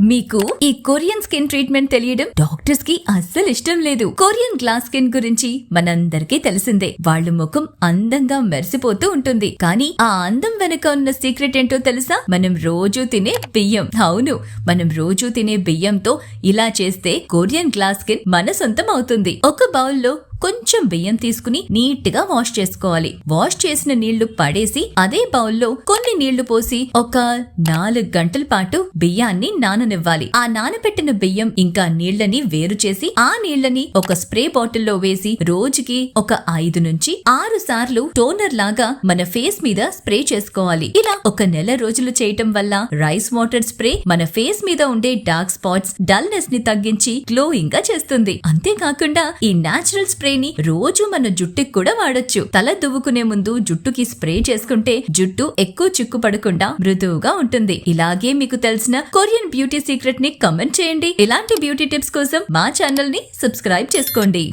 మీకు ఈ Korean skin treatment తెలియడం డాక్టర్స్ కి అస్సలు ఇష్టం లేదు. కొరియన్ గ్లాస్ స్కిన్ గురించి మనందరికీ తెలిసిందే. వాళ్ళ ముఖం అందంగా మెరిసిపోతూ ఉంటుంది. కానీ ఆ అందం వెనక ఉన్న సీక్రెట్ ఏంటో తెలుసా? మనం రోజు తినే బియ్యం. అవును, మనం రోజు తినే బియ్యంతో ఇలా చేస్తే కొరియన్ గ్లాస్ స్కిన్ మన సొంతం అవుతుంది. ఒక బౌల్లో కొంచెం బియ్యం తీసుకుని నీట్ గా వాష్ చేసుకోవాలి. వాష్ చేసిన నీళ్లు పడేసి అదే బౌల్లో కొన్ని నీళ్లు పోసి ఒక 4 గంటల పాటు బియ్యాన్ని నాననివ్వాలి. ఆ నానబెట్టిన బియ్యం ఇంకా నీళ్లని వేరు చేసి ఆ నీళ్లని ఒక స్ప్రే బాటిల్లో వేసి రోజుకి ఒక 5 నుంచి 6 సార్లు టోనర్ లాగా మన ఫేస్ మీద స్ప్రే చేసుకోవాలి. ఇలా ఒక నెల రోజులు చేయటం వల్ల రైస్ వాటర్ స్ప్రే మన ఫేస్ మీద ఉండే డార్క్ స్పాట్స్, డల్నెస్ ని తగ్గించి గ్లోయింగ్ గా చేస్తుంది. అంతేకాకుండా ఈ నేచురల్ స్ప్రే ని రోజు మన జుట్టుకి కూడా వాడొచ్చు. తల దువ్వుకునే ముందు జుట్టుకి స్ప్రే చేసుకుంటే జుట్టు ఎక్కువ చిక్కు పడకుండా మృదువుగా ఉంటుంది. ఇలాగే మీకు తెలిసిన కొరియన్ బ్యూటీ సీక్రెట్ ని కమెంట్ చేయండి. ఇలాంటి బ్యూటీ టిప్స్ కోసం మా ఛానల్ ని సబ్స్క్రైబ్ చేసుకోండి.